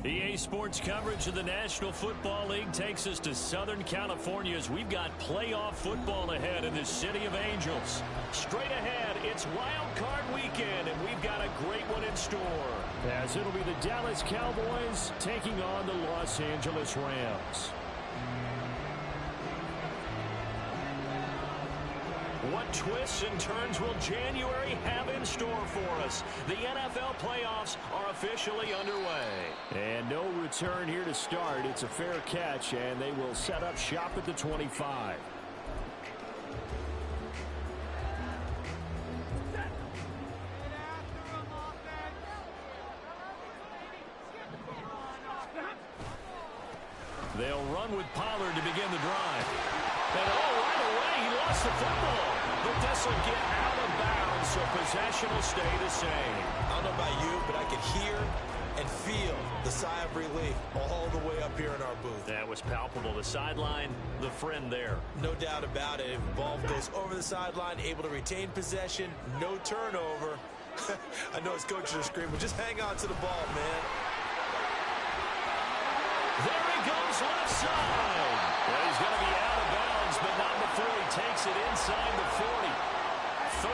EA Sports coverage of the National Football League takes us to Southern California as we've got playoff football ahead in the City of Angels. Straight ahead, it's Wild Card Weekend, and we've got a great one in store, as it'll be the Dallas Cowboys taking on the Los Angeles Rams. What twists and turns will January have in store for us? The NFL playoffs are officially underway. And no return here to start. It's a fair catch, and they will set up shop at the 25. They'll run with Pollard to begin the drive. And right away, he lost the football. But this will get out of bounds, so possession will stay the same. I don't know about you, but I could hear and feel the sigh of relief all the way up here in our booth. That was palpable. The sideline, the friend there. No doubt about it. If the ball goes over the sideline, able to retain possession, no turnover. I know his coaches are screaming, just hang on to the ball, man. There he goes left side. Well, he's going to be out of bounds, but not before he takes it inside the 40. 31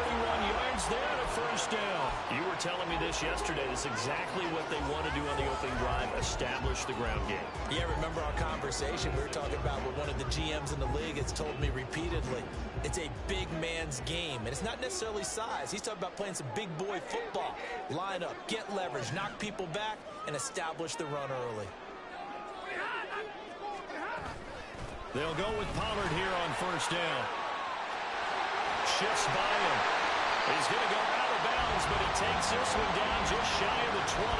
yards there and a first down. You were telling me this yesterday. This is exactly what they want to do on the opening drive, establish the ground game. Yeah, remember our conversation? We were talking about what one of the GMs in the league has told me repeatedly. It's a big man's game, and it's not necessarily size. He's talking about playing some big boy football. Line up, get leverage, knock people back, and establish the run early. They'll go with Pollard here on first down. Shifts by him. He's going to go out of bounds, but he takes this one down just shy of the 20.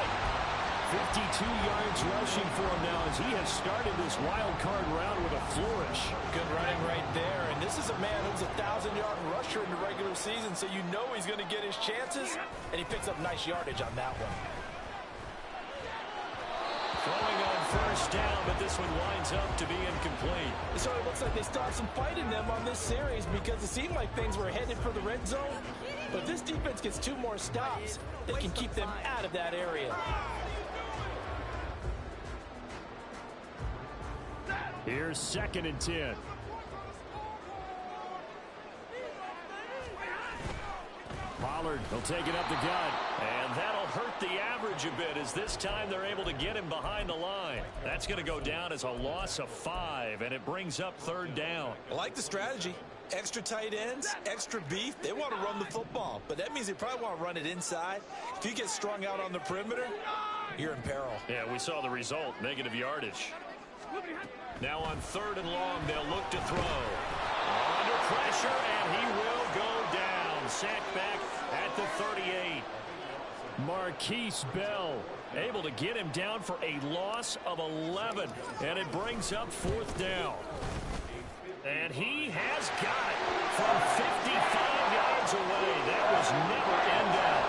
52 yards rushing for him now as he has started this wild card round with a flourish. Good running right there. And this is a man who's a 1,000-yard rusher in the regular season, so you know he's going to get his chances, and he picks up nice yardage on that one. Throwing on first down, but this one winds up to be incomplete. It sort of looks like they started some fight in them on this series because it seemed like things were headed for the red zone. But if this defense gets 2 more stops, they can keep them out of that area. Here's 2nd and 10. Pollard will take it up the gut, and that'll hurt the average a bit as this time they're able to get him behind the line. That's going to go down as a loss of 5, and it brings up 3rd down. I like the strategy. Extra tight ends, extra beef. They want to run the football, but that means they probably want to run it inside. If you get strung out on the perimeter, you're in peril. Yeah, we saw the result, negative yardage. Now on 3rd and long, they'll look to throw. Under pressure, and he will go down. Sacked back at the 38. Marquise Bell able to get him down for a loss of 11, and it brings up 4th down. And he has got it from 55 yards away. That was never in doubt.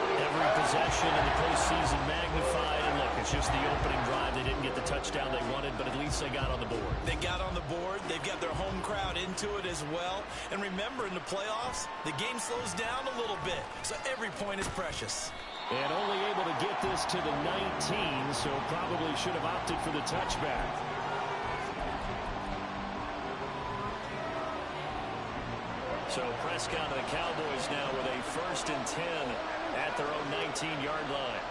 Every possession in the postseason magnified. And look, it's just the opening drive. They didn't get the touchdown they wanted, but at least they got on the board. They got on the board. They've got their home crowd into it as well. And remember, in the playoffs, the game slows down a little bit. So every point is precious. And only able to get this to the 19, so probably should have opted for the touchback. So Prescott and the Cowboys now with a 1st and 10 at their own 19-yard line.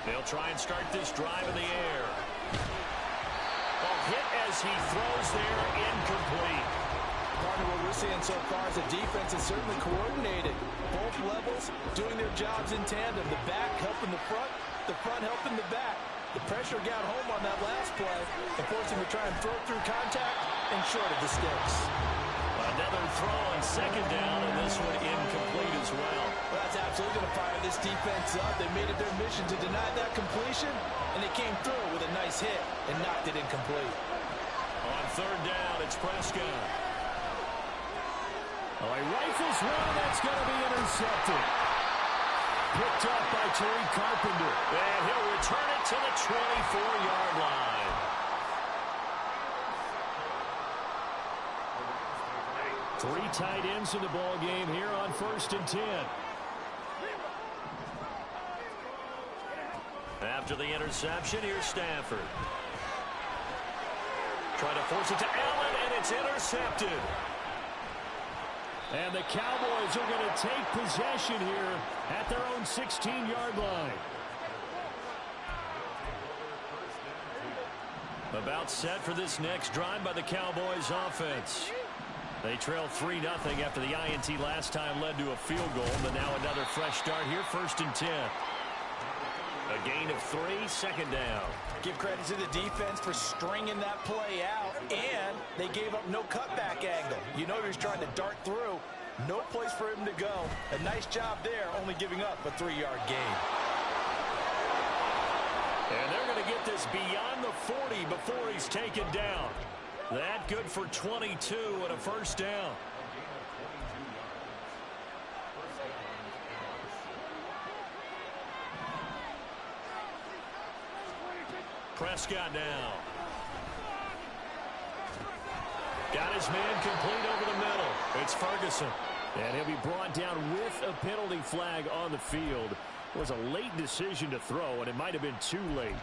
They'll try and start this drive in the air. Ball hit as he throws there, incomplete. Partner, what we're seeing so far is the defense is certainly coordinated. Both levels doing their jobs in tandem. The back helping the front helping the back. The pressure got home on that last play and forced him to try and throw through contact and short of the sticks. Another throw on 2nd down, and this one incomplete as well. Well, that's absolutely going to fire this defense up. They made it their mission to deny that completion, and they came through with a nice hit and knocked it incomplete. On third down, it's Prescott. Oh, he rifles one. That's going to be intercepted. Picked up by Tariq Carpenter. And he'll return it to the 24-yard line. Three tight ends in the ball game here on 1st and 10. After the interception, here's Stafford. Trying to force it to Allen, and it's intercepted. And the Cowboys are going to take possession here at their own 16-yard line. About set for this next drive by the Cowboys offense. They trail 3-0 after the INT last time led to a field goal, but now another fresh start here, 1st and 10. A gain of 3, 2nd down. Give credit to the defense for stringing that play out, and they gave up no cutback angle. You know he was trying to dart through. No place for him to go. A nice job there, only giving up a 3-yard gain. And they're going to get this beyond the 40 before he's taken down. That good for 22 and a 1st down. Prescott now. Got his man complete over the middle. It's Ferguson. And he'll be brought down with a penalty flag on the field. It was a late decision to throw, and it might have been too late.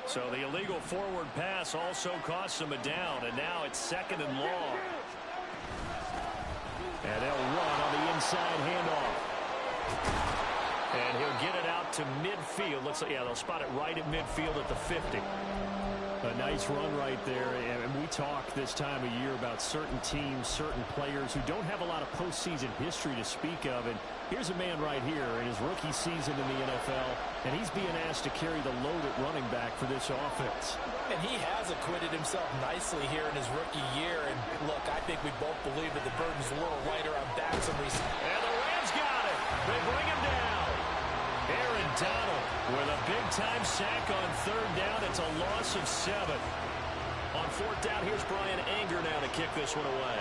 So the illegal forward pass also costs him a down, and now it's 2nd and long. And they'll run on the inside handoff. And he'll get it out to midfield. Looks like, yeah, they'll spot it right at midfield at the 50. A nice run right there. And we talk this time of year about certain teams, certain players who don't have a lot of postseason history to speak of. And here's a man right here in his rookie season in the NFL, and he's being asked to carry the load at running back for this offense. And he has acquitted himself nicely here in his rookie year. And look, I think we both believe that the burden's a little lighter on backs and receivers. And the Rams got it. They bring him down. Aaron Donald with a big-time sack on 3rd down. It's a loss of 7. On 4th down, here's Brian Anger now to kick this one away.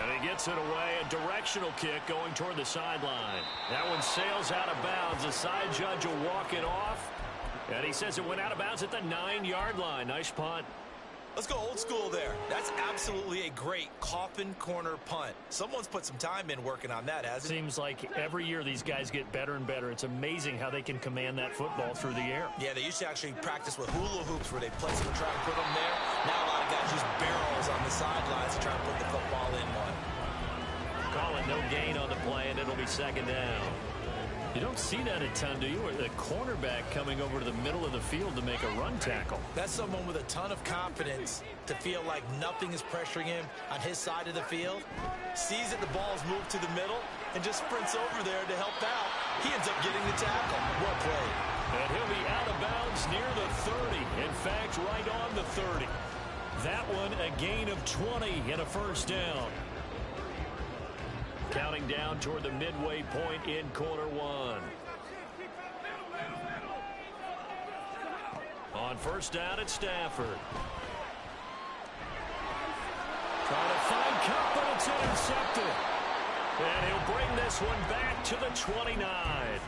And he gets it away. A directional kick going toward the sideline. That one sails out of bounds. The side judge will walk it off. And he says it went out of bounds at the 9-yard line. Nice punt. Let's go old school there. That's absolutely a great coffin corner punt. Someone's put some time in working on that, hasn't it? Seems like every year these guys get better and better. It's amazing how they can command that football through the air. Yeah, they used to actually practice with hula hoops where they place them and try to put them there. Now a lot of guys use barrels on the sidelines to try to put the football in one. Calling no gain on the play, and it'll be 2nd down. You don't see that a ton, do you? Or the cornerback coming over to the middle of the field to make a run tackle. That's someone with a ton of confidence to feel like nothing is pressuring him on his side of the field. Sees that the ball's moved to the middle and just sprints over there to help out. He ends up getting the tackle. Well played. And he'll be out of bounds near the 30. In fact, right on the 30. That one a gain of 20 and a 1st down. Counting down toward the midway point in quarter 1. On 1st down, it's Stafford. Trying to find Kupp, but it's intercepted. And he'll bring this one back to the 29.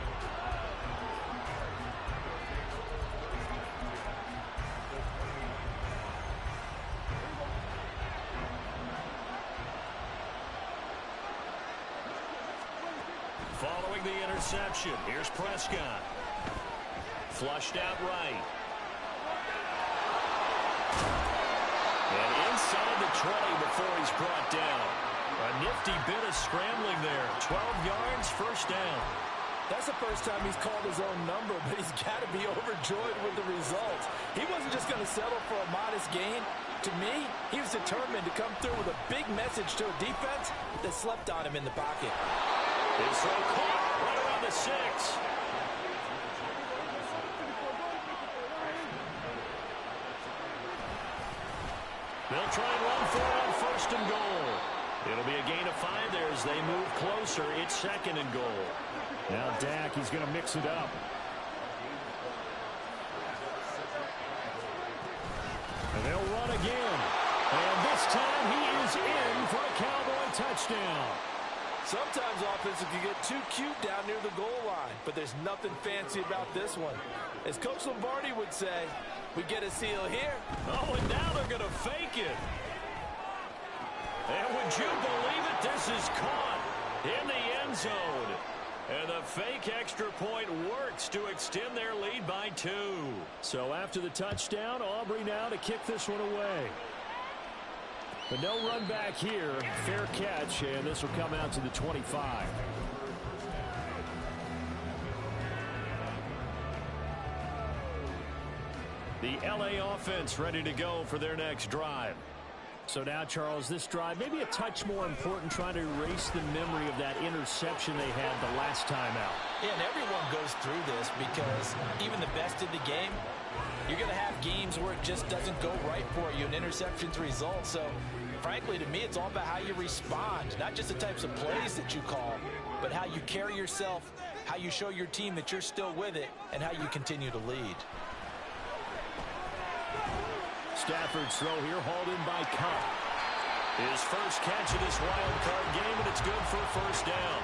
Following the interception, here's Prescott. Flushed out right. And inside the 20 before he's brought down. A nifty bit of scrambling there. 12 yards, 1st down. That's the first time he's called his own number, but he's got to be overjoyed with the results. He wasn't just going to settle for a modest gain. To me, he was determined to come through with a big message to a defense that slept on him in the pocket. His throw caught right around the 6. They'll try and run for it on 1st and goal. It'll be a gain of 5 there as they move closer. It's 2nd and goal. Now Dak, he's going to mix it up. And they'll run again. And this time he is in for a Cowboy touchdown. Sometimes offenses can get too cute down near the goal line, but there's nothing fancy about this one. As Coach Lombardi would say, we get a seal here. Oh, and now they're going to fake it. And would you believe it? This is caught in the end zone. And the fake extra point works to extend their lead by 2. So after the touchdown, Aubrey now to kick this one away. But no run back here. Fair catch, and this will come out to the 25. The LA offense ready to go for their next drive. So now, Charles, this drive maybe a touch more important, trying to erase the memory of that interception they had the last time out. Yeah, and everyone goes through this because even the best in the game, you're going to have games where it just doesn't go right for you, and interceptions result. So, frankly, to me, it's all about how you respond, not just the types of plays that you call, but how you carry yourself, how you show your team that you're still with it, and how you continue to lead. Stafford's throw here hauled in by Cup. His first catch of this wild card game, and it's good for a first down.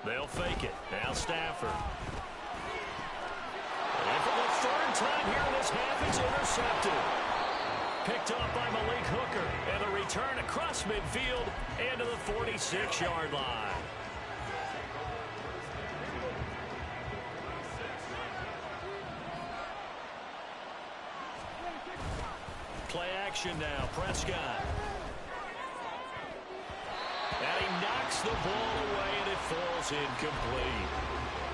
They'll fake it. Now Stafford. And for the 3rd time here in this half, it's intercepted. Picked up by Malik Hooker. And a return across midfield and to the 46-yard line. Play action now. Prescott. And he knocks the ball away, and it falls incomplete.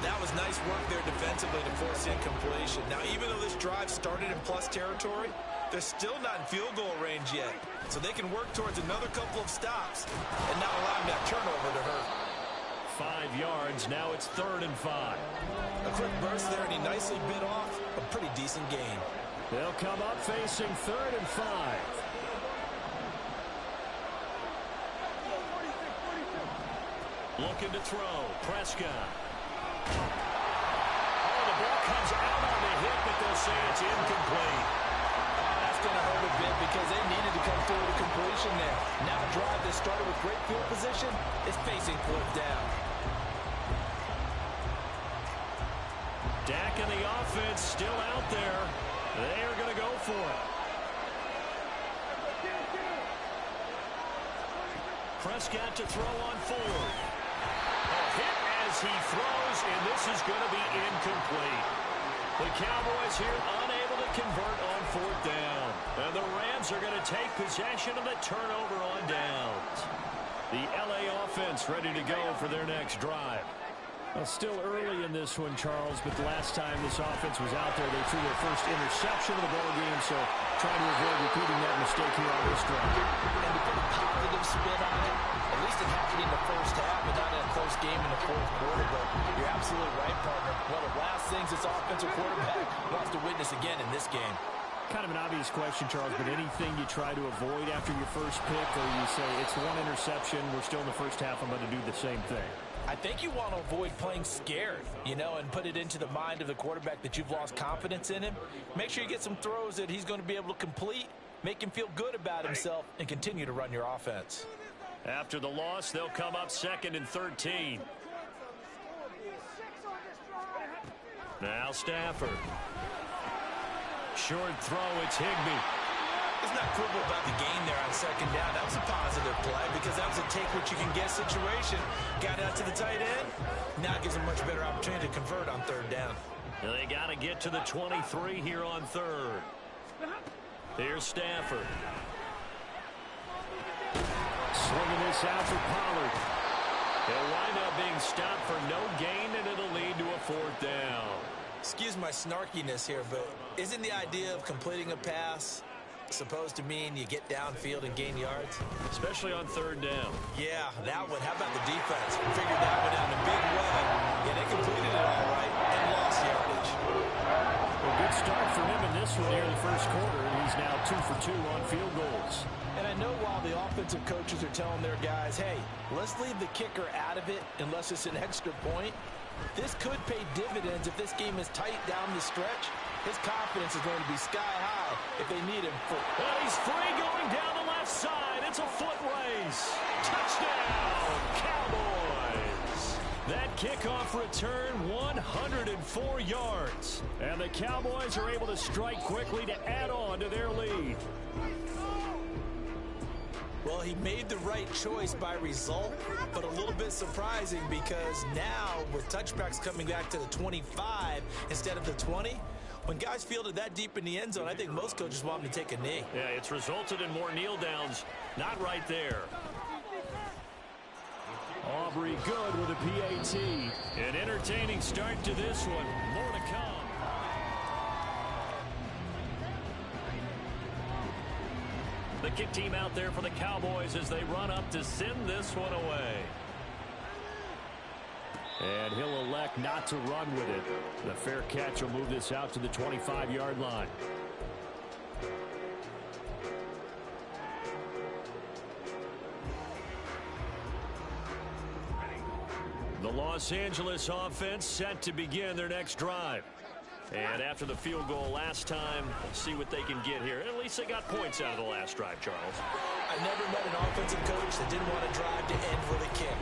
That was nice work there defensively to force incompletion. Now, even though this drive started in plus territory, they're still not in field goal range yet. So they can work towards another couple of stops and not allowing that turnover to hurt. 5 yards. Now it's 3rd and 5. A quick burst there, and he nicely bit off a pretty decent gain. They'll come up facing 3rd and 5. Looking to throw. Prescott. Oh, the ball comes out on the hit, but they'll say it's incomplete. That's going to hurt a bit because they needed to come through with a completion there. Now a drive that started with great field position is facing 4th down. Dak and the offense still out there. They are going to go for it. Prescott to throw on 4th. Hit as he throws, and this is going to be incomplete. The Cowboys here unable to convert on 4th down. And the Rams are going to take possession of the turnover on downs. The LA offense ready to go for their next drive. Well, still early in this one, Charles, but the last time this offense was out there, they threw their first interception of the ball game, so trying to avoid repeating that mistake here on this drive. And to put a positive spin on it, at least it happened in the first half and not in a close game in the 4th quarter, but you're absolutely right, partner. One of the last things this offensive quarterback wants to witness again in this game. Kind of an obvious question, Charles, but anything you try to avoid after your first pick, or you say it's one interception, we're still in the first half, I'm going to do the same thing? I think you want to avoid playing scared, and put it into the mind of the quarterback that you've lost confidence in him. Make sure you get some throws that he's going to be able to complete, make him feel good about himself, and continue to run your offense. After the loss, they'll come up 2nd and 13. Now Stafford. Short throw, it's Higbee. It's not quibble about the gain there on 2nd down. That was a positive play because that was a take-what-you-can-get situation. Got out to the tight end. Now it gives them much better opportunity to convert on 3rd down. And they got to get to the 23 here on 3rd. Here's Stafford. Swinging this out for Pollard. He'll wind up being stopped for no gain, and it'll lead to a 4th down. Excuse my snarkiness here, but isn't the idea of completing a pass supposed to mean you get downfield and gain yards? Especially on 3rd down. Yeah, that one. How about the defense? Figured that one out in a big way. Yeah, they completed it all right and lost yardage. A good start for him in this one here in the first quarter, and he's now 2 for 2 on field goals. And I know while the offensive coaches are telling their guys, hey, let's leave the kicker out of it unless it's an extra point, this could pay dividends if this game is tight down the stretch. His confidence is going to be sky high if they need him. Well, he's free going down the left side. It's a foot race. Touchdown, Cowboys. That kickoff return, 104 yards. And the Cowboys are able to strike quickly to add on to their lead. Well, he made the right choice by result, but a little bit surprising because now with touchbacks coming back to the 25 instead of the 20, when guys fielded that deep in the end zone, I think most coaches want them to take a knee. Yeah, it's resulted in more kneel downs. Not right there. Aubrey good with a PAT. An entertaining start to this one. More to come. The kick team out there for the Cowboys as they run up to send this one away. And he'll elect not to run with it. The fair catch will move this out to the 25-yard line. The Los Angeles offense set to begin their next drive. And after the field goal last time, we'll see what they can get here. At least they got points out of the last drive, Charles. I never met an offensive coach that didn't want to drive to end with a kick.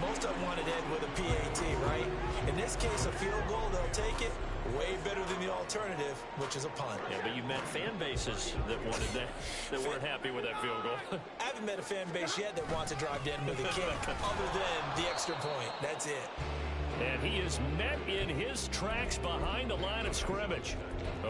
Most of them wanted to end with a PAT, right? In this case, a field goal, they'll take it. Way better than the alternative, which is a punt. Yeah, but you've met fan bases that wanted that weren't happy with that field goal. I haven't met a fan base yet that wants to drive to end with a kick, other than the extra point. That's it. And he is met in his tracks behind the line of scrimmage.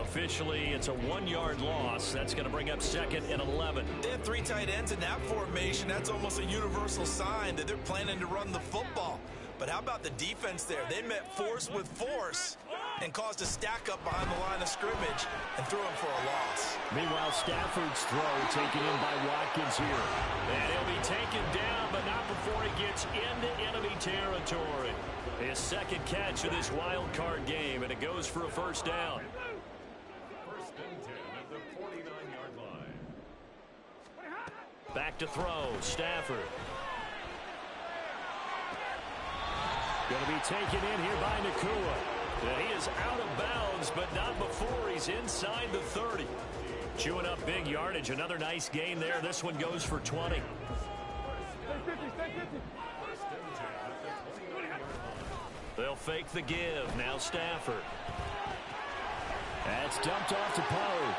Officially, it's a 1-yard loss. That's going to bring up 2nd and 11. They have 3 tight ends in that formation. That's almost a universal sign that they're planning to run the football. But how about the defense there? They met force with force and caused a stack up behind the line of scrimmage and threw him for a loss. Meanwhile, Stafford's throw taken in by Watkins here. And he'll be taken down, but not before he gets into enemy territory. His 2nd catch of this wild card game, and it goes for a 1st down. 1st and 10 at the 49-yard line. Back to throw, Stafford. Going to be taken in here by Nakua. And he is out of bounds, but not before he's inside the 30. Chewing up big yardage. Another nice gain there. This one goes for 20. They'll fake the give. Now Stafford. That's dumped off to Pollard.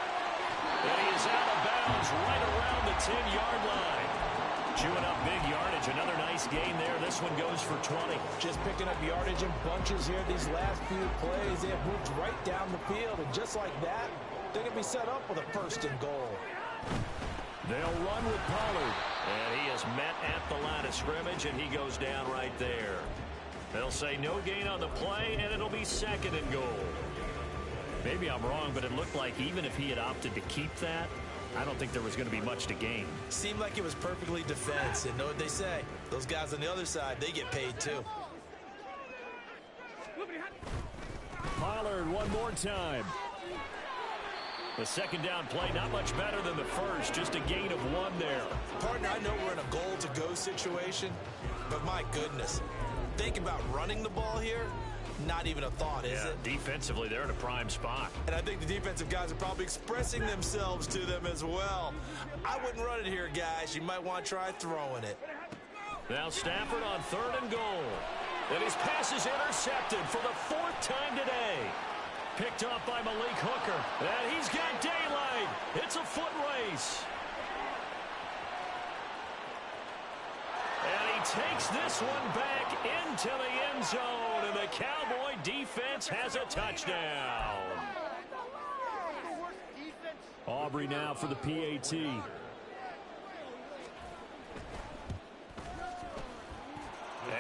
And he is out of bounds right around the 10-yard line. Chewing up big yardage. Another nice gain there. This one goes for 20. Just picking up yardage in bunches here these last few plays. They have moved right down the field, and just like that, they're going to be set up with a 1st and goal. They'll run with Pollard. And he is met at the line of scrimmage, and he goes down right there. They'll say no gain on the play, and it'll be 2nd and goal. Maybe I'm wrong, but it looked like even if he had opted to keep that, I don't think there was going to be much to gain. Seemed like it was perfectly defense. And know what they say? Those guys on the other side, they get paid too. Pollard one more time. The 2nd down play, not much better than the first. Just a gain of 1 there. Partner, I know we're in a goal-to-go situation, but my goodness. Think about running the ball here. Not even a thought, is it? Defensively, they're in a prime spot. And I think the defensive guys are probably expressing themselves to them as well. I wouldn't run it here, guys. You might want to try throwing it. Now Stafford on 3rd and goal. And his pass is intercepted for the 4th time today. Picked off by Malik Hooker. And he's got daylight. It's a foot race. And he takes this one back into the end zone, and the Cowboy defense has a touchdown. Aubrey now for the PAT.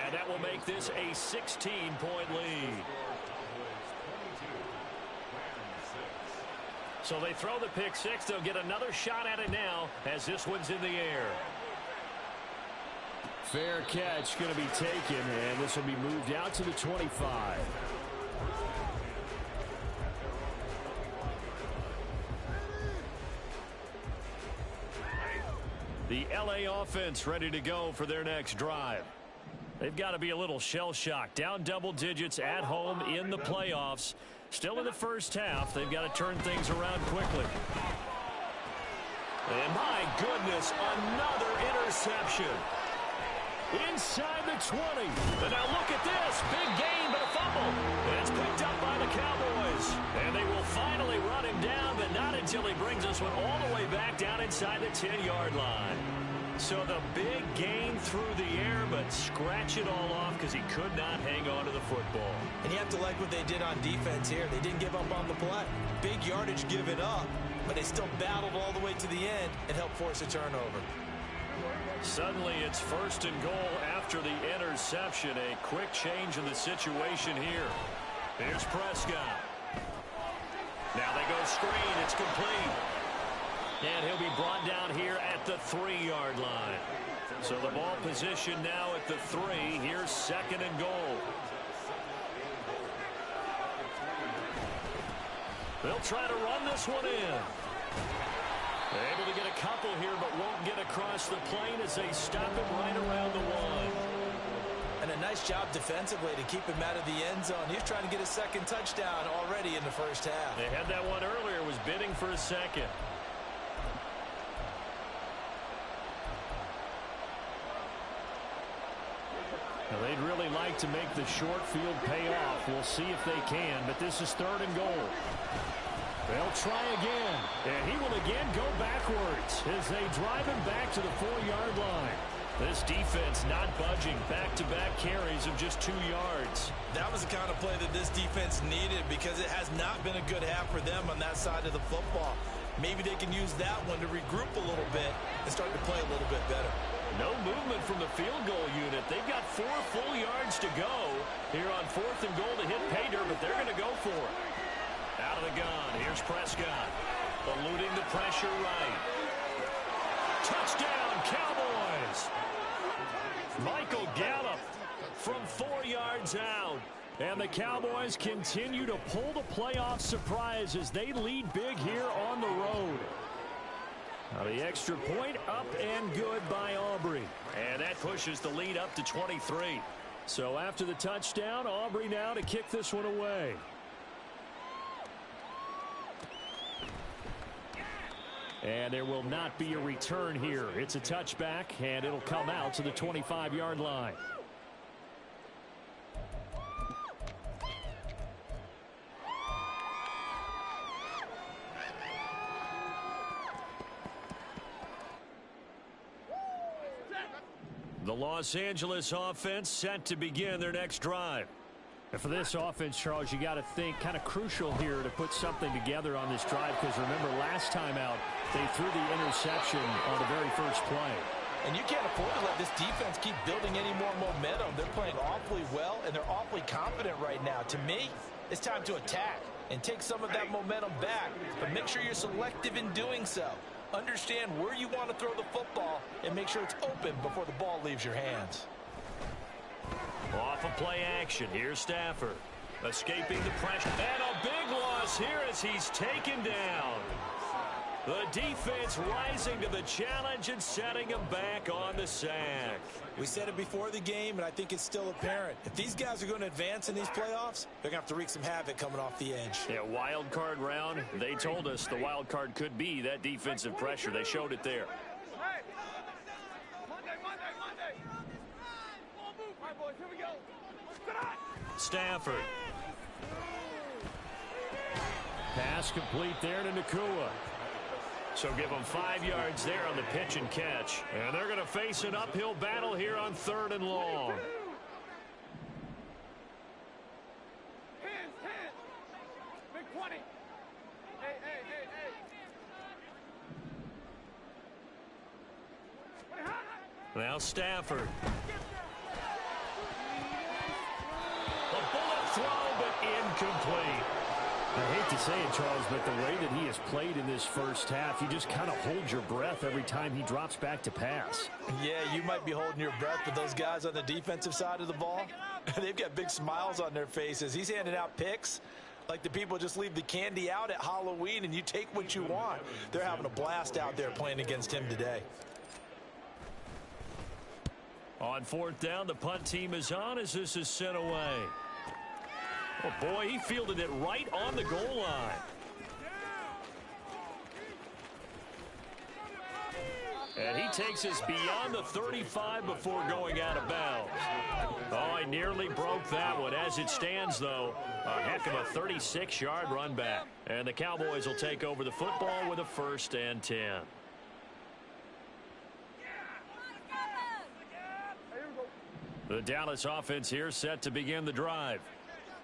And And that will make this a 16-point lead. So they throw the pick six. They'll get another shot at it now as this one's in the air. Fair catch going to be taken, and this will be moved out to the 25. The LA offense ready to go for their next drive. They've got to be a little shell-shocked. Down double digits at home in the playoffs. Still in the first half. They've got to turn things around quickly. And my goodness, another interception. Inside the 20. And now look at this. Big gain, but a fumble. And it's picked up by the Cowboys. And they will finally run him down, but not until he brings this one all the way back down inside the 10-yard line. So the big gain through the air, but scratch it all off because he could not hang on to the football. And you have to like what they did on defense here. They didn't give up on the play. Big yardage given up, but they still battled all the way to the end and helped force a turnover. Suddenly it's first and goal after the interception. A quick change in the situation here. Here's Prescott. Now they go screen. It's complete. And he'll be brought down here at the 3-yard line. So the ball position now at the 3. Here's second and goal. They'll try to run this one in. Able to get a couple here, but won't get across the plane as they stop him right around the 1. And a nice job defensively to keep him out of the end zone. He's trying to get a second touchdown already in the first half. They had that one earlier, was bidding for a second. Now they'd really like to make the short field pay off. We'll see if they can, but this is third and goal. They'll try again, and he will again go backwards as they drive him back to the 4-yard line. This defense not budging. Back-to-back carries of just 2 yards. That was the kind of play that this defense needed because it has not been a good half for them on that side of the football. Maybe they can use that one to regroup a little bit and start to play a little bit better. No movement from the field goal unit. They've got 4 full yards to go here on 4th and goal to hit pay dirt, but they're going to go for it. Out of the gun, here's Prescott. Eluding the pressure right. Touchdown, Cowboys! Michael Gallup from 4 yards out. And the Cowboys continue to pull the playoff surprise as they lead big here on the road. Now the extra point up and good by Aubrey. And that pushes the lead up to 23. So after the touchdown, Aubrey now to kick this one away. And there will not be a return here. It's a touchback, and it'll come out to the 25-yard line. The Los Angeles offense set to begin their next drive. And for this offense, Charles, you got to think kind of crucial here to put something together on this drive because remember last time out they threw the interception on the very first play. And you can't afford to let this defense keep building any more momentum. They're playing awfully well and they're awfully confident right now. To me, it's time to attack and take some of that momentum back, but make sure you're selective in doing so. Understand where you want to throw the football and make sure it's open before the ball leaves your hands. Off of play action. Here's Stafford. Escaping the pressure. And a big loss here as he's taken down. The defense rising to the challenge and setting him back on the sack. We said it before the game, and I think it's still apparent. If these guys are going to advance in these playoffs, they're going to have to wreak some havoc coming off the edge. Yeah, wild card round. They told us the wild card could be that defensive pressure. They showed it there. Stafford. Pass complete there to Nacua. So give them 5 yards there on the pitch and catch. And they're going to face an uphill battle here on 3rd and long. Big 20. Now Stafford. incomplete. I hate to say it, Charles, but the way that he has played in this first half, you just kind of hold your breath every time he drops back to pass. Yeah, you might be holding your breath, but those guys on the defensive side of the ball, they've got big smiles on their faces. He's handing out picks like the people just leave the candy out at Halloween and you take what you want. They're having a blast out there playing against him today. On fourth down, the punt team is on as this is sent away. Oh, boy, he fielded it right on the goal line. And he takes us beyond the 35 before going out of bounds. Oh, I nearly broke that one. As it stands, though, a heck of a 36-yard run back. And the Cowboys will take over the football with a 1st and 10. The Dallas offense here set to begin the drive.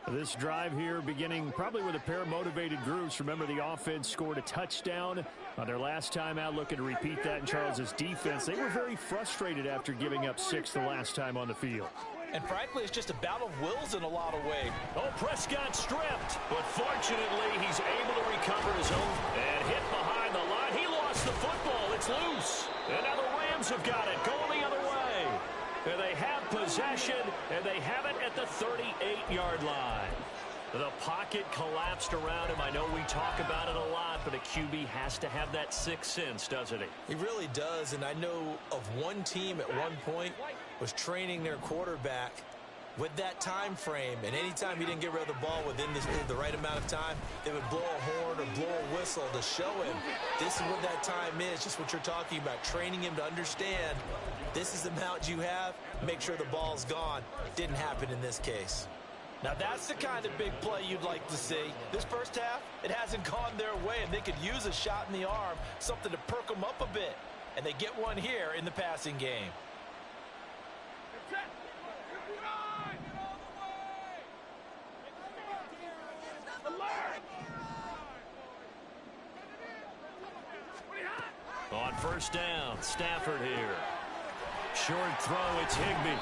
This drive here beginning probably with a pair of motivated groups. Remember, the offense scored a touchdown on their last time out, looking to repeat that in Charles's defense. They were very frustrated after giving up 6 the last time on the field. And frankly, it's just a battle of wills in a lot of ways. Oh, Prescott stripped, but fortunately he's able to recover his own and hit behind the line. He lost the football. It's loose. And now the Rams have got it, going the other way. And they have possession, and they have it at the 38-yard line. The pocket collapsed around him. I know we talk about it a lot, but a QB has to have that sixth sense, doesn't he? He really does, and I know of one team at one point was training their quarterback with that time frame, and anytime he didn't get rid of the ball within the right amount of time, they would blow a horn or blow a whistle to show him this is what that time is, just what you're talking about, training him to understand this is the amount you have, make sure the ball's gone. Didn't happen in this case. Now that's the kind of big play you'd like to see. This first half, it hasn't gone their way, and they could use a shot in the arm, something to perk them up a bit. And they get one here in the passing game. On first down, Stafford here. Short throw, it's Higbee.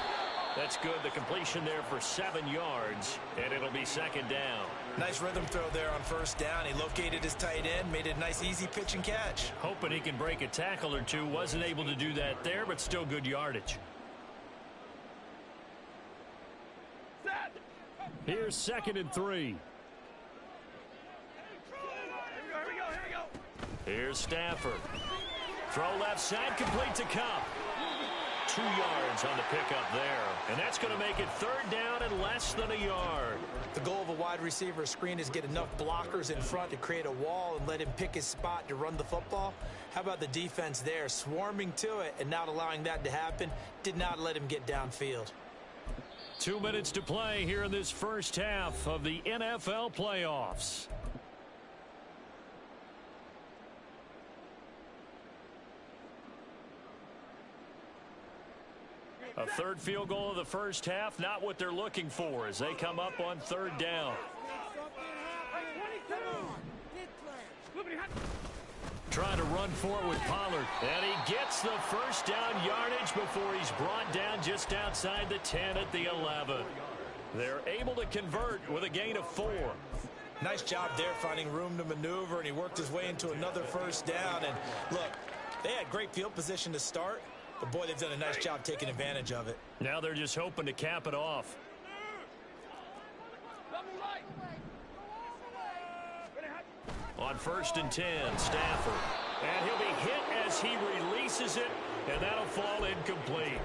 That's good. The completion there for 7 yards, and it'll be 2nd down. Nice rhythm throw there on first down. He located his tight end, made it a nice, easy pitch and catch. Hoping he can break a tackle or two. Wasn't able to do that there, but still good yardage. Here's 2nd and 3. Here's Stafford. Throw left side, complete to Kupp. 2 yards on the pickup there. And that's going to make it 3rd down and less than a yard. The goal of a wide receiver screen is get enough blockers in front to create a wall and let him pick his spot to run the football. How about the defense there, swarming to it and not allowing that to happen? Did not let him get downfield. 2 minutes to play here in this first half of the NFL playoffs. A third field goal of the first half, not what they're looking for as they come up on 3rd down. Trying to run for it with Pollard. And he gets the first down yardage before he's brought down just outside the 10 at the 11. They're able to convert with a gain of 4. Nice job there finding room to maneuver, and he worked his way into another first down. And look, they had great field position to start. But, boy, they've done a nice job taking advantage of it. Now they're just hoping to cap it off. On 1st and 10, Stafford. And he'll be hit as he releases it, and that'll fall incomplete.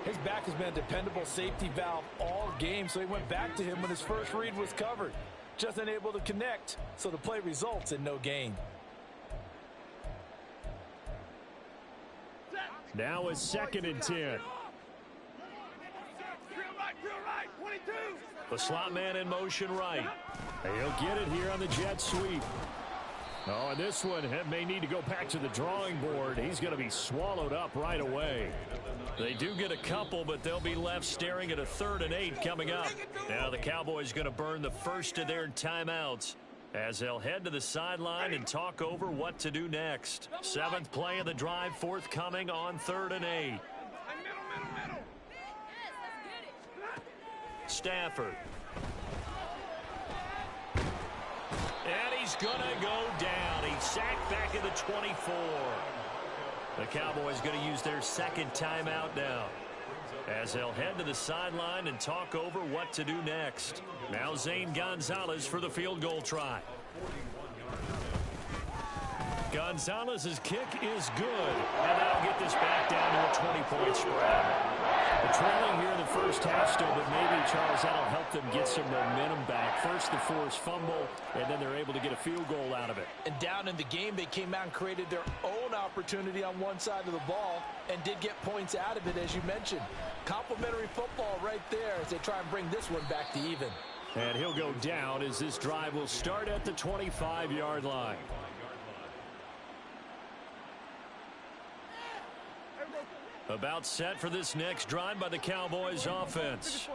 His back has been a dependable safety valve all game, so he went back to him when his first read was covered. Just unable to connect, so the play results in no gain. Now is 2nd and 10. The slot man in motion right. He'll get it here on the jet sweep. Oh, and this one may need to go back to the drawing board. He's going to be swallowed up right away. They do get a couple, but they'll be left staring at a 3rd and 8 coming up. Now the Cowboys going to burn the first of their timeouts as they'll head to the sideline and talk over what to do next. 7th play of the drive forthcoming on 3rd and 8. Stafford. he's going to go down. He's sacked back at the 24. The Cowboys going to use their second timeout now, as they'll head to the sideline and talk over what to do next. Now Zane Gonzalez for the field goal try. Gonzalez's kick is good, and that'll get this back down to a 20-point spread. They're trailing here in the first half still, but maybe, Charles, that'll help them get some momentum back. First the forced fumble, and then they're able to get a field goal out of it. And down in the game, they came out and created their own opportunity on one side of the ball and did get points out of it, as you mentioned. Complimentary football right there as they try and bring this one back to even. And he'll go down as this drive will start at the 25-yard line. About set for this next drive by the Cowboys offense.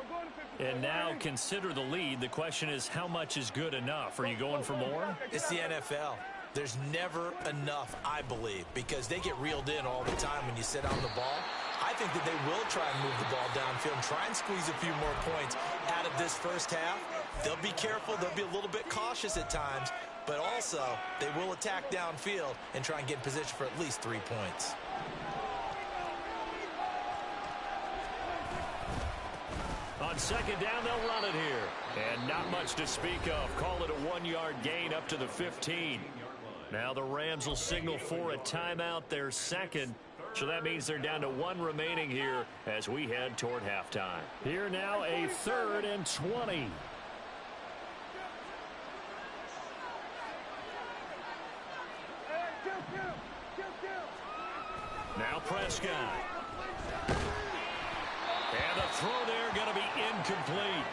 And now consider the lead. The question is, how much is good enough? Are you going for more? It's the NFL. There's never enough, I believe, because they get reeled in all the time when you sit on the ball. I think that they will try and move the ball downfield and try and squeeze a few more points out of this first half. They'll be careful. They'll be a little bit cautious at times, but also they will attack downfield and try and get in position for at least 3 points. On second down, they'll run it here. And not much to speak of. Call it a 1-yard gain up to the 15. Now the Rams will signal for a timeout, their second. So that means they're down to 1 remaining here as we head toward halftime. Here now a 3rd and 20. Now Prescott. And the throw there going to be incomplete.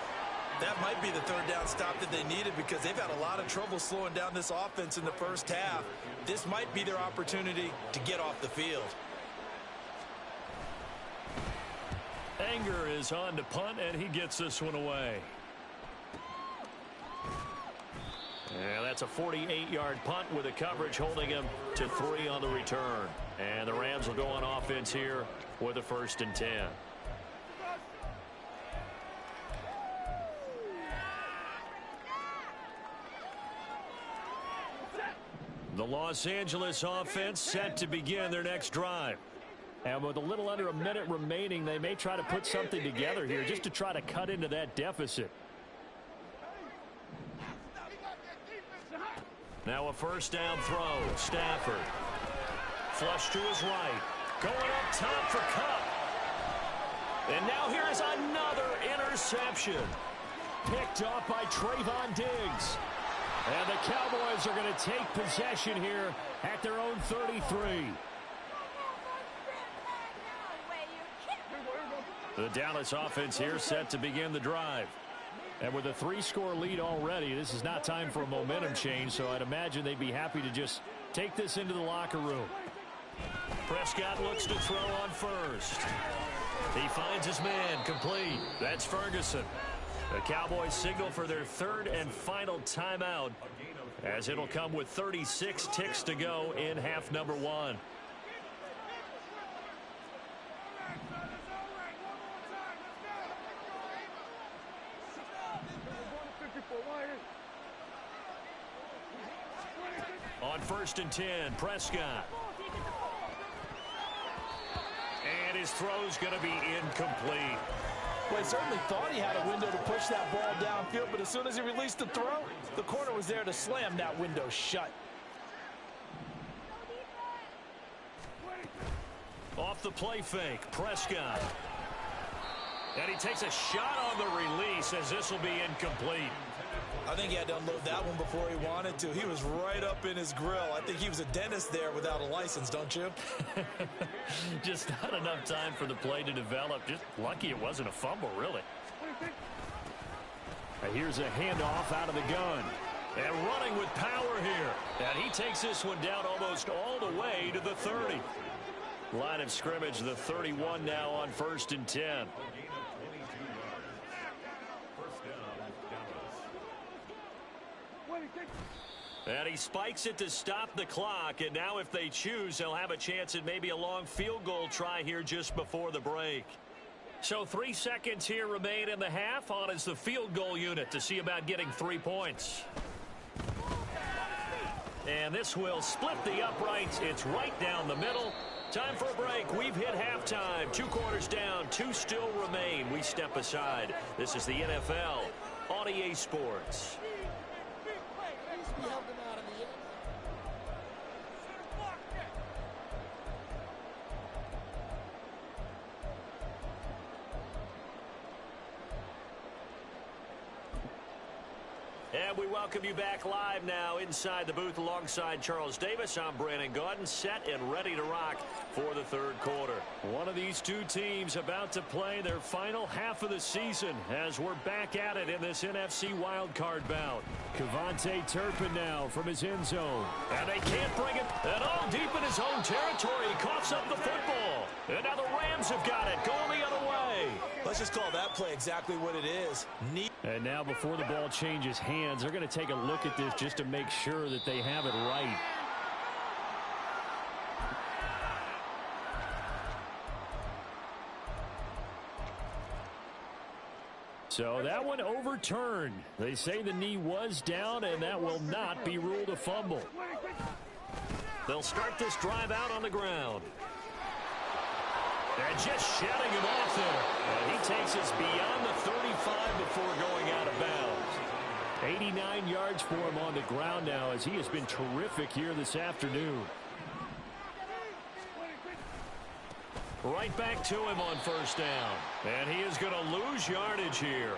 That might be the third down stop that they needed because they've had a lot of trouble slowing down this offense in the first half. This might be their opportunity to get off the field. Anger is on to punt, and he gets this one away. And that's a 48-yard punt with a coverage holding him to 3 on the return. And the Rams will go on offense here with a 1st and 10. The Los Angeles offense set to begin their next drive. And with a little under a minute remaining, they may try to put something together here just to try to cut into that deficit. Now a 1st down throw. Stafford. Flush to his right. Going up top for Kupp. And now here's another interception. Picked off by Trayvon Diggs. And the Cowboys are going to take possession here at their own 33. The Dallas offense here set to begin the drive. And with a 3-score lead already, this is not time for a momentum change, so I'd imagine they'd be happy to just take this into the locker room. Prescott looks to throw on first. He finds his man complete. That's Ferguson. The Cowboys signal for their 3rd and final timeout, as it'll come with 36 ticks to go in half number 1. On 1st and 10, Prescott. And his throw's going to be incomplete. Well, he certainly thought he had a window to push that ball downfield, but as soon as he released the throw, the corner was there to slam that window shut. Off the play fake, Prescott. And he takes a shot on the release as this will be incomplete. I think he had to unload that one before he wanted to. He was right up in his grill. I think he was a dentist there without a license, don't you? Just not enough time for the play to develop. Just lucky it wasn't a fumble, really. And here's a handoff out of the gun. And running with power here. And he takes this one down almost all the way to the 30. Line of scrimmage, the 31 now on 1st and 10. And he spikes it to stop the clock. And now if they choose, they'll have a chance at maybe a long field goal try here just before the break. So 3 seconds here remain in the half. On is the field goal unit to see about getting 3 points. And this will split the uprights. It's right down the middle. Time for a break. We've hit halftime. 2 quarters down. 2 still remain. We step aside. This is the NFL on EA Sports. And we welcome you back live now inside the booth alongside Charles Davis. I'm Brandon Gaudin, set and ready to rock for the 3rd quarter. One of these 2 teams about to play their final half of the season as we're back at it in this NFC wildcard bout. Kevontae Turpin now from his end zone. And they can't bring it at all deep in his own territory. He coughs up the football. And now the Rams have got it, going the other way. Let's just call that play exactly what it is. And now before the ball changes hands, they're going to take a look at this just to make sure that they have it right. So that one overturned. They say the knee was down, and that will not be ruled a fumble. They'll start this drive out on the ground. And just shedding him off there. And he takes us beyond the 35 before going out of bounds. 89 yards for him on the ground now as he has been terrific here this afternoon. Right back to him on 1st down. And he is going to lose yardage here.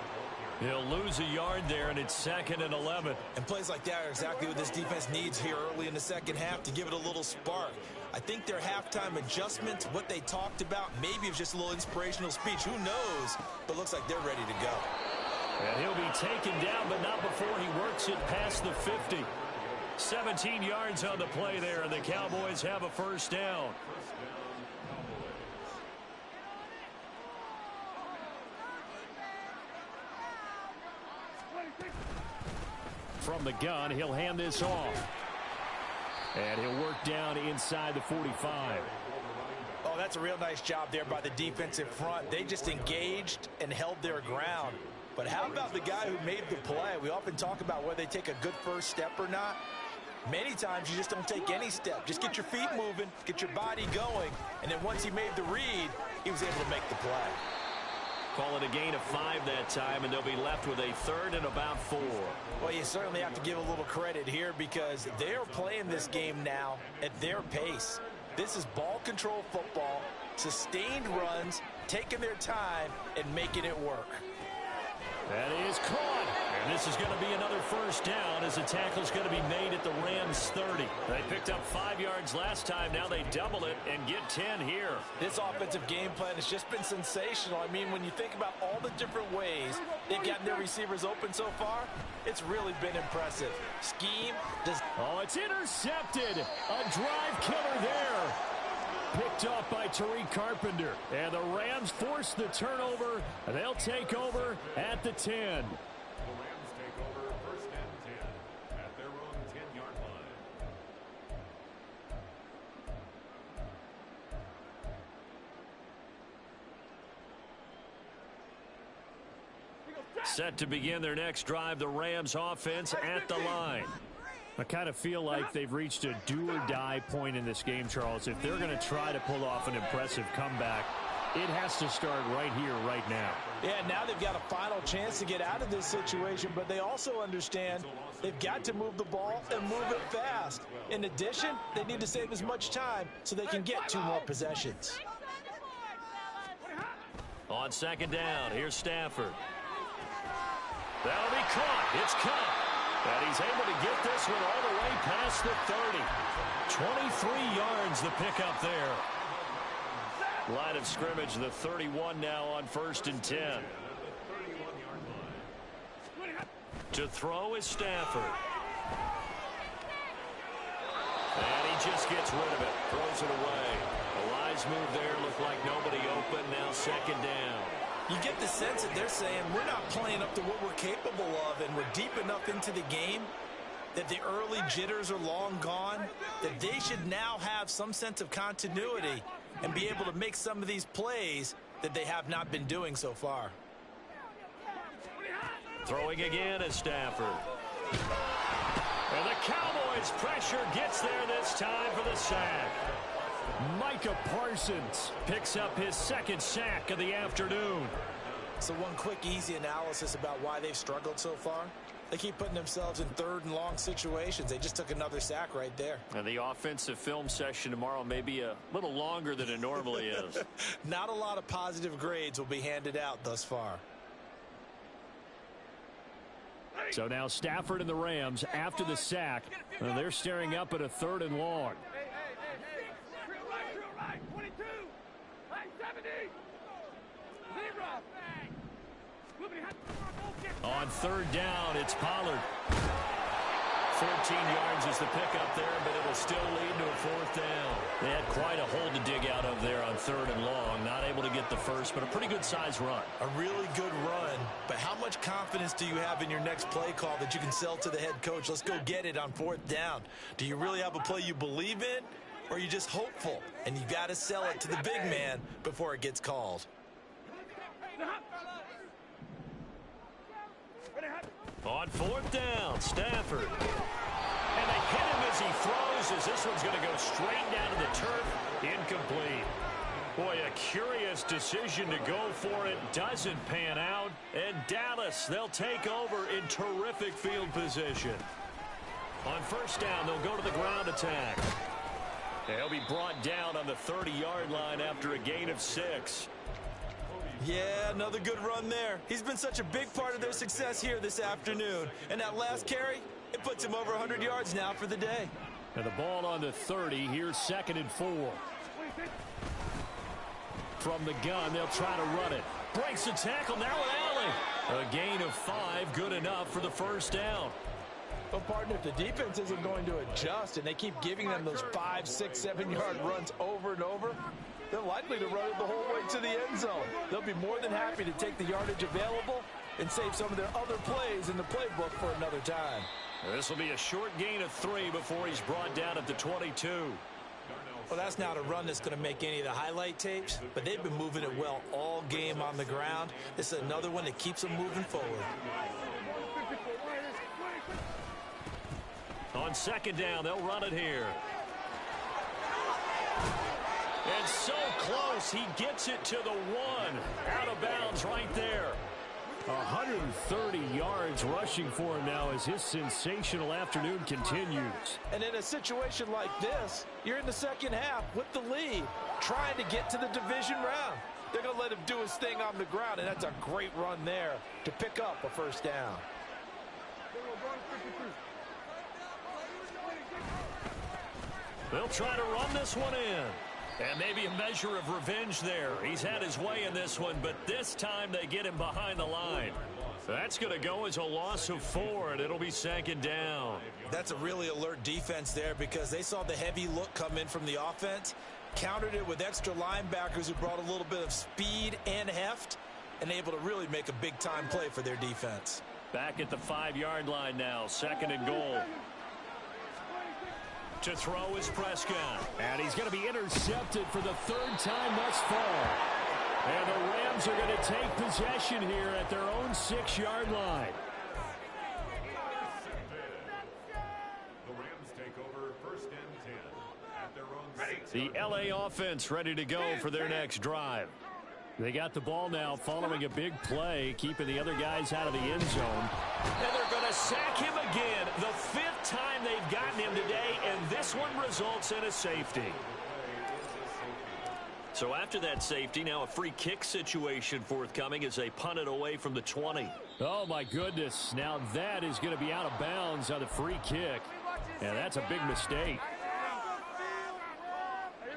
He'll lose a yard there, and it's 2nd and 11. And plays like that are exactly what this defense needs here early in the 2nd half to give it a little spark. I think their halftime adjustment, what they talked about, maybe it was just a little inspirational speech. Who knows? But looks like they're ready to go. And he'll be taken down, but not before he works it past the 50. 17 yards on the play there, and the Cowboys have a 1st down. From the gun, he'll hand this off. And he'll work down inside the 45. Oh, that's a real nice job there by the defensive front. They just engaged and held their ground. But how about the guy who made the play? We often talk about whether they take a good first step or not. Many times you just don't take any step. Just get your feet moving, get your body going, and then once he made the read, he was able to make the play. Call it a gain of 5 that time, and they'll be left with a 3rd and about 4. Well, you certainly have to give a little credit here because they're playing this game now at their pace. This is ball control football, sustained runs, taking their time, and making it work. That is caught. And this is going to be another 1st down as the tackle is going to be made at the Rams 30. They picked up 5 yards last time. Now they double it and get 10 here. This offensive game plan has just been sensational. I mean, when you think about all the different ways they've gotten their receivers open so far, it's really been impressive. Scheme does... Oh, it's intercepted. A drive killer there. Picked off by Tariq Carpenter. And the Rams force the turnover. They'll take over at the 10. The Rams take over 1st and 10 at their own 10-yard line. Set to begin their next drive, the Rams offense at the line. I kind of feel like they've reached a do-or-die point in this game, Charles. If they're going to try to pull off an impressive comeback, it has to start right here, right now. Yeah, now they've got a final chance to get out of this situation, but they also understand they've got to move the ball and move it fast. In addition, they need to save as much time so they can get 2 more possessions. On 2nd down, here's Stafford. That'll be caught. It's caught. And he's able to get this one all the way past the 30. 23 yards the pickup there. Line of scrimmage, the 31 now on 1st and 10. To throw is Stafford. And he just gets rid of it. Throws it away. A wise move there. Looked like nobody open. Now 2nd down. You get the sense that they're saying we're not playing up to what we're capable of, and we're deep enough into the game that the early jitters are long gone, that they should now have some sense of continuity and be able to make some of these plays that they have not been doing so far. Throwing again is Stafford. And the Cowboys' pressure gets there this time for the sack. Micah Parsons picks up his second sack of the afternoon. So one quick, easy analysis about why they've struggled so far. They keep putting themselves in 3rd and long situations. They just took another sack right there. And the offensive film session tomorrow may be a little longer than it normally is. Not a lot of positive grades will be handed out thus far. So now Stafford and the Rams, after the sack, they're staring up at a 3rd and long. Drill right, 22. Hey, 70. 0. On 3rd down, it's Pollard. 14 yards is the pickup there, but it'll still lead to a 4th down. They had quite a hole to dig out of there on 3rd and long. Not able to get the first, but a pretty good-sized run. A really good run, but how much confidence do you have in your next play call that you can sell to the head coach? Let's go get it on 4th down. Do you really have a play you believe in, or are you just hopeful? And you got to sell it to the big man before it gets called. On 4th down, Stafford. And they hit him as he throws, as this one's going to go straight down to the turf. Incomplete. Boy, a curious decision to go for it. Doesn't pan out. And Dallas, they'll take over in terrific field position. On 1st down, they'll go to the ground attack. They'll be brought down on the 30-yard line after a gain of 6. Yeah, another good run there. He's been such a big part of their success here this afternoon. And that last carry, it puts him over 100 yards now for the day. And the ball on the 30. Here's 2nd and 4. From the gun, they'll try to run it. Breaks the tackle, now an alley. A gain of 5, good enough for the 1st down. Well, partner, if the defense isn't going to adjust and they keep giving them those 5, 6, 7-yard runs over and over, they're likely to run it the whole way to the end zone. They'll be more than happy to take the yardage available and save some of their other plays in the playbook for another time. This will be a short gain of 3 before he's brought down at the 22. Well, that's not a run that's going to make any of the highlight tapes, but they've been moving it well all game on the ground. This is another one that keeps them moving forward. On 2nd down, they'll run it here. And so close, he gets it to the 1. Out of bounds right there. 130 yards rushing for him now as his sensational afternoon continues. And in a situation like this, you're in the second half with the lead, trying to get to the division round. They're going to let him do his thing on the ground, and that's a great run there to pick up a 1st down. They'll try to run this one in. And maybe a measure of revenge there. He's had his way in this one, but this time they get him behind the line. That's going to go as a loss of 4, and it'll be 2nd down. That's a really alert defense there because they saw the heavy look come in from the offense, countered it with extra linebackers who brought a little bit of speed and heft, and able to really make a big-time play for their defense. Back at the 5-yard line now, 2nd and goal. To throw is Prescott. And he's going to be intercepted for the 3rd time thus far. And the Rams are going to take possession here at their own 6-yard line. The Rams take over 1st and 10 at their own 6. The L.A. offense ready to go for their next drive. They got the ball now following a big play, keeping the other guys out of the end zone. And they're going to sack him again. The 5th time they've gotten him today, and this one results in a safety. So after that safety, now a free kick situation forthcoming as they punt it away from the 20. Oh, my goodness. Now that is going to be out of bounds on the free kick. And that's a big mistake.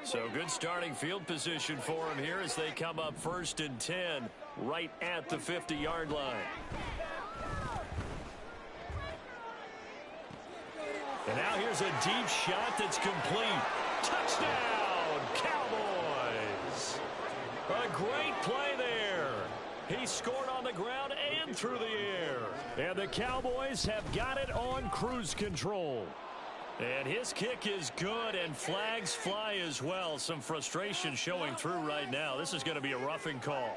So good starting field position for him here as they come up 1st and 10 right at the 50-yard line. And now here's a deep shot that's complete. Touchdown, Cowboys. A great play there. He scored on the ground and through the air. And the Cowboys have got it on cruise control. And his kick is good, and flags fly as well. Some frustration showing through right now. This is going to be a roughing call.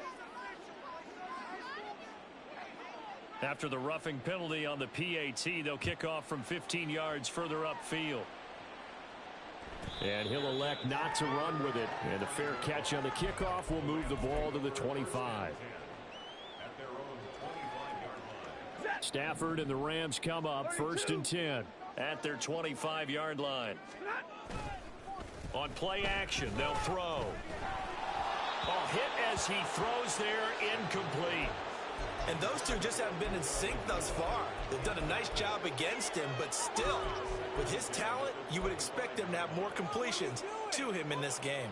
After the roughing penalty on the PAT, they'll kick off from 15 yards further upfield. And he'll elect not to run with it. And a fair catch on the kickoff will move the ball to the 25. Stafford and the Rams come up 1st and 10 at their 25-yard line. On play action, they'll throw. Oh, hit as he throws there, incomplete. And those two just haven't been in sync thus far. They've done a nice job against him, but still, with his talent, you would expect them to have more completions to him in this game.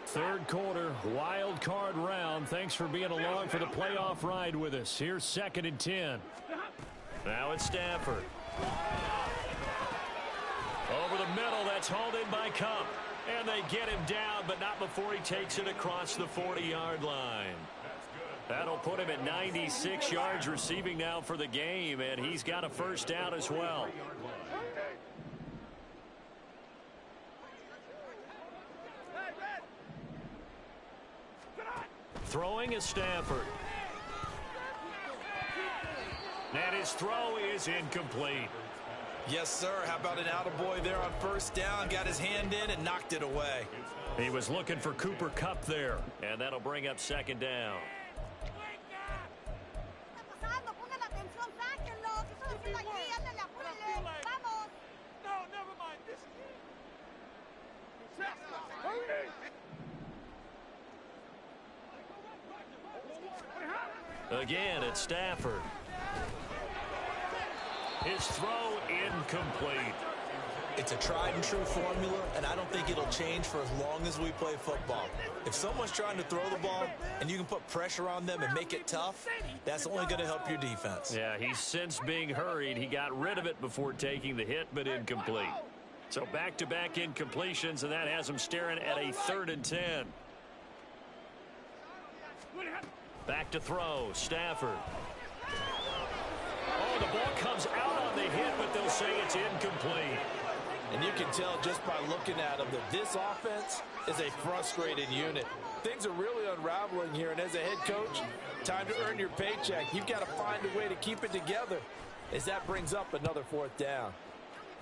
Third quarter, wild card round. Thanks for being along for the playoff ride with us. Here's 2nd and 10. Now it's Stafford. Over the middle, that's hauled in by Kupp. And they get him down, but not before he takes it across the 40-yard line. That'll put him at 96 yards receiving now for the game, and he's got a first down as well. Throwing is Stafford. And his throw is incomplete. Yes, sir. How about an attaboy there on first down? Got his hand in and knocked it away. He was looking for Cooper Kupp there, and that'll bring up 2nd down. Again, it's Stafford. His throw incomplete. It's a tried and true formula, and I don't think it'll change for as long as we play football. If someone's trying to throw the ball and you can put pressure on them and make it tough, that's only going to help your defense. Yeah, he's since being hurried. He got rid of it before taking the hit, but incomplete. So back-to-back incompletions, and that has him staring at a 3rd and 10. Back to throw, Stafford. Oh, the ball comes out on the hit, but they'll say it's incomplete. And you can tell just by looking at him that this offense is a frustrated unit. Things are really unraveling here, and as a head coach, time to earn your paycheck. You've got to find a way to keep it together as that brings up another 4th down.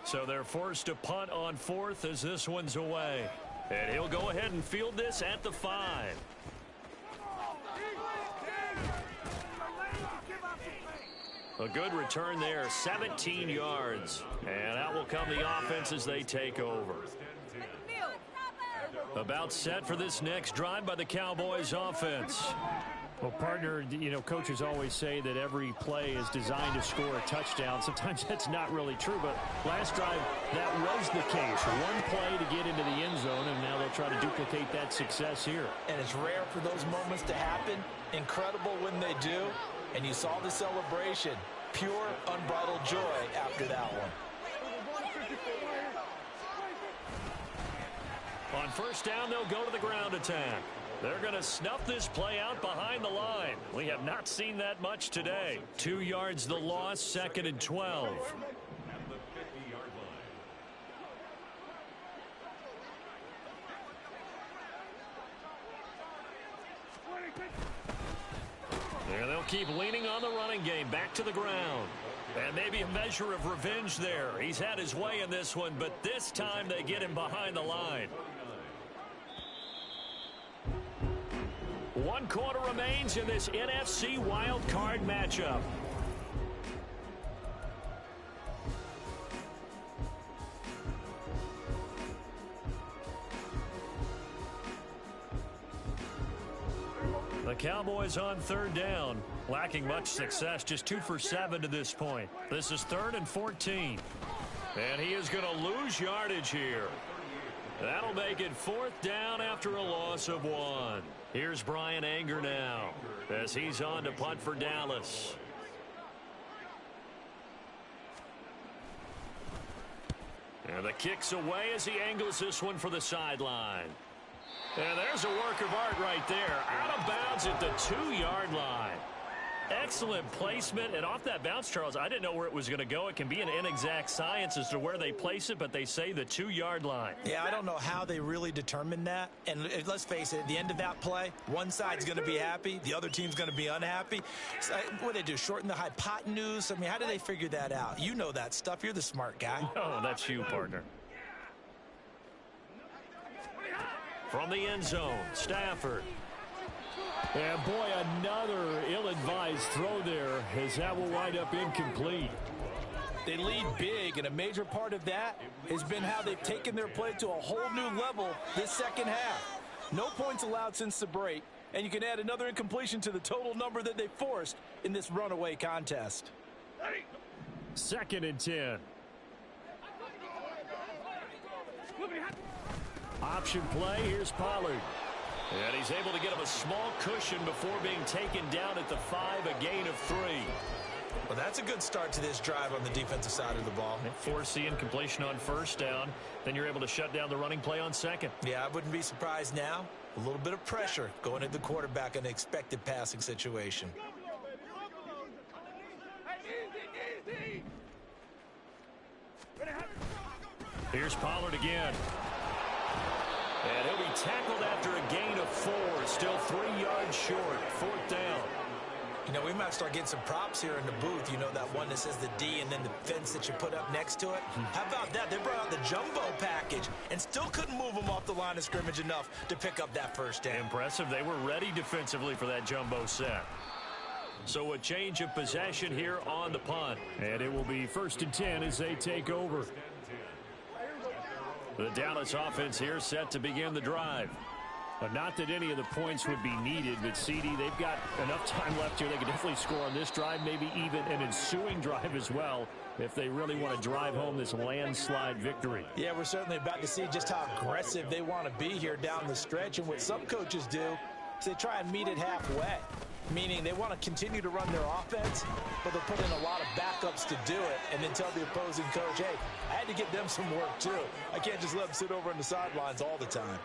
So they're forced to punt on 4th as this one's away. And he'll go ahead and field this at the 5. A good return there, 17 yards. And out will come the offense as they take over. About set for this next drive by the Cowboys offense. Well, partner, you know, coaches always say that every play is designed to score a touchdown. Sometimes that's not really true, but last drive, that was the case. One play to get into the end zone, and now they'll try to duplicate that success here. And it's rare for those moments to happen. Incredible when they do. And you saw the celebration. Pure, unbridled joy after that one. On first down, they'll go to the ground attack. They're going to snuff this play out behind the line. We have not seen that much today. 2 yards the loss, 2nd and 12. And they'll keep leaning on the running game, back to the ground. And maybe a measure of revenge there. He's had his way in this one, but this time they get him behind the line. 1 quarter remains in this NFC wild card matchup. The Cowboys on 3rd down, lacking much success, just 2 for 7 to this point. This is 3rd and 14. And he is going to lose yardage here. That'll make it 4th down after a loss of 1. Here's Brian Anger now as he's on to punt for Dallas. And the kick's away as he angles this one for the sideline. And there's a work of art right there. Out of bounds at the 2-yard line. Excellent placement, and off that bounce, Charles, I didn't know where it was going to go. It can be an inexact science as to where they place it, but they say the 2-yard line. Yeah, I don't know how they really determined that. And let's face it, at the end of that play, one side's going to be happy, the other team's going to be unhappy. So, what do they do, shorten the hypotenuse? I mean, how do they figure that out? You know that stuff. You're the smart guy. Oh, that's you, partner. From the end zone, Stafford. And boy, another ill-advised throw there, as that will wind up incomplete. They lead big, and a major part of that has been how they've taken their play to a whole new level this second half. No points allowed since the break, and you can add another incompletion to the total number that they forced in this runaway contest. 2nd and 10. Option play, here's Pollard. And he's able to get him a small cushion before being taken down at the 5, a gain of 3. Well, that's a good start to this drive on the defensive side of the ball. Force the incompletion on 1st down. Then you're able to shut down the running play on 2nd. Yeah, I wouldn't be surprised now. A little bit of pressure going at the quarterback in an expected passing situation. Here's Pollard again. And he'll be tackled after a gain of 4. Still 3 yards short. 4th down. You know, we might start getting some props here in the booth. You know, that one that says the D and then the fence that you put up next to it. How about that? They brought out the jumbo package and still couldn't move them off the line of scrimmage enough to pick up that 1st down. Impressive. They were ready defensively for that jumbo set. So a change of possession here on the punt. And it will be 1st and 10 as they take over. The Dallas offense here set to begin the drive. Not that any of the points would be needed, but CD, they've got enough time left here. They can definitely score on this drive, maybe even an ensuing drive as well, if they really want to drive home this landslide victory. Yeah, we're certainly about to see just how aggressive they want to be here down the stretch. And what some coaches do is they try and meet it halfway, meaning they want to continue to run their offense, but they'll put in a lot of backups to do it and then tell the opposing coach, hey, I had to get them some work too. I can't just let them sit over on the sidelines all the time.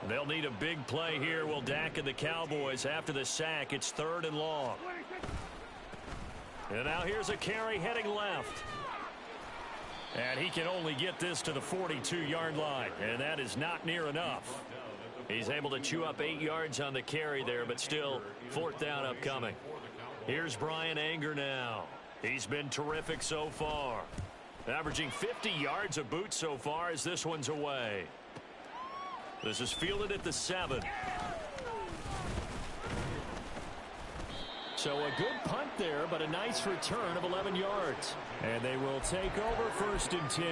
They'll need a big play here, will Dak and the Cowboys. After the sack, it's 3rd and long. And now here's a carry heading left. And he can only get this to the 42-yard line, and that is not near enough. He's able to chew up 8 yards on the carry there, but still 4th down upcoming. Here's Bryan Anger now. He's been terrific so far. Averaging 50 yards a boot so far as this one's away. This is fielded at the 7. So a good punt there, but a nice return of 11 yards. And they will take over 1st and 10.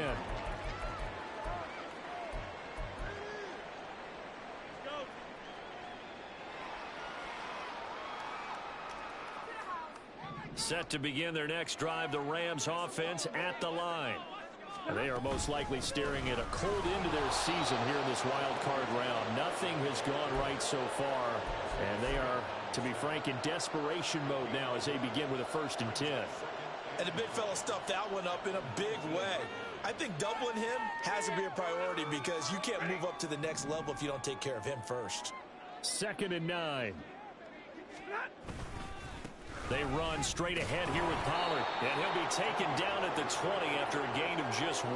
Set to begin their next drive, the Rams offense at the line. They are most likely staring at a cold end to their season here in this wild card round. Nothing has gone right so far, and they are, to be frank, in desperation mode now as they begin with a 1st and 10. And the big fella stuffed that one up in a big way. I think doubling him has to be a priority because you can't move up to the next level if you don't take care of him first. 2nd and 9. They run straight ahead here with Pollard, and he'll be taken down at the 20 after a gain of just 1.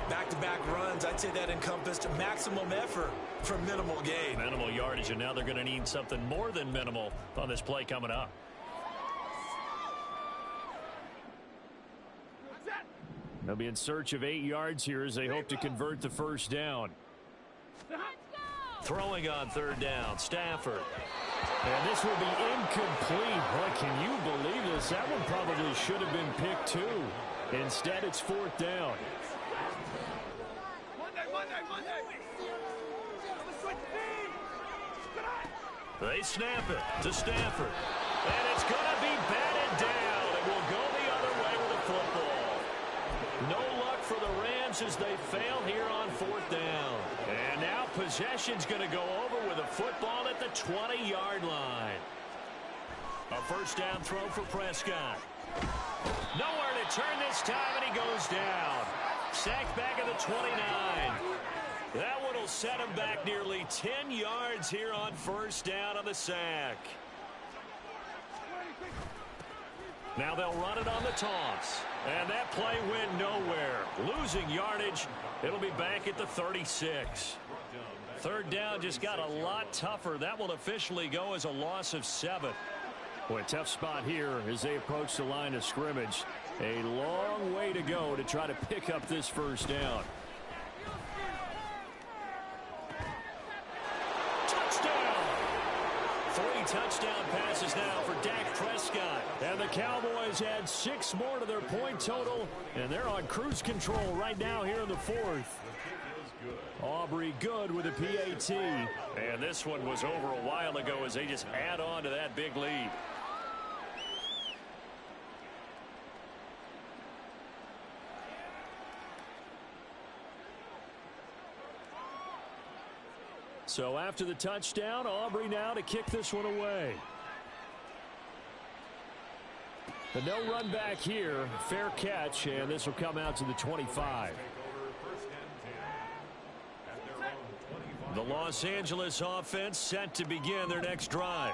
Back-to-back runs, I'd say that encompassed maximum effort for minimal gain. Minimal yardage, and now they're going to need something more than minimal on this play coming up. They'll be in search of 8 yards here as they hope to convert the 1st down. Throwing on 3rd down, Stafford. And this will be incomplete. Boy, can you believe this? That one probably should have been picked too. Instead, it's 4th down. They snap it to Stafford. And it's going to be batted down. It will go the other way with the football. No luck for the Rams as they fail here on 4th down. And now possession's going to go over with a football at the 20-yard line. A 1st down throw for Prescott. Nowhere to turn this time, and he goes down. Sacked back at the 29. That one will set him back nearly 10 yards here on 1st down on the sack. Now they'll run it on the toss. And that play went nowhere. Losing yardage. It'll be back at the 36. Third down just got a lot tougher. That will officially go as a loss of 7. Boy, tough spot here as they approach the line of scrimmage. A long way to go to try to pick up this first down. Touchdown! 3 touchdown passes now for Dak Prescott. And the Cowboys add 6 more to their point total, and they're on cruise control right now here in the 4th. Aubrey good with a PAT. And this one was over a while ago as they just add on to that big lead. So after the touchdown, Aubrey now to kick this one away. The no run back here, fair catch, and this will come out to the 25. The Los Angeles offense set to begin their next drive.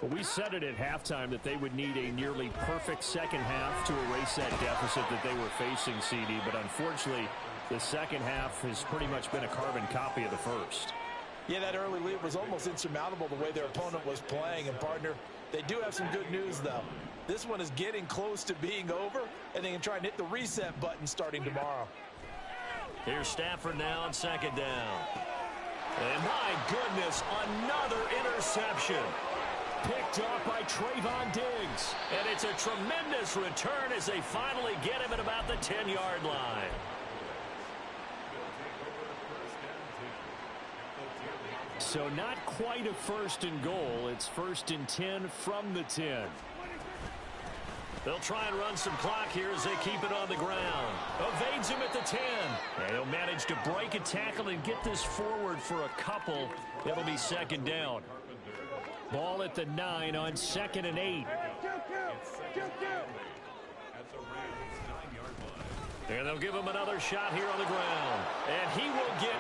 Well, we said it at halftime that they would need a nearly perfect second half to erase that deficit that they were facing, CD, but unfortunately, the second half has pretty much been a carbon copy of the first. Yeah, that early lead was almost insurmountable the way their opponent was playing. And, partner, they do have some good news, though. This one is getting close to being over, and they can try and hit the reset button starting tomorrow. Here's Stafford now on second down. And my goodness, another interception. Picked off by Trayvon Diggs. And it's a tremendous return as they finally get him at about the 10-yard line. So not quite a first and goal. It's first and 10 from the 10. They'll try and run some clock here as they keep it on the ground. Evades him at the 10. And he'll manage to break a tackle and get this forward for a couple. It'll be second down. Ball at the 9 on 2nd and 8. And they'll give him another shot here on the ground. And he will get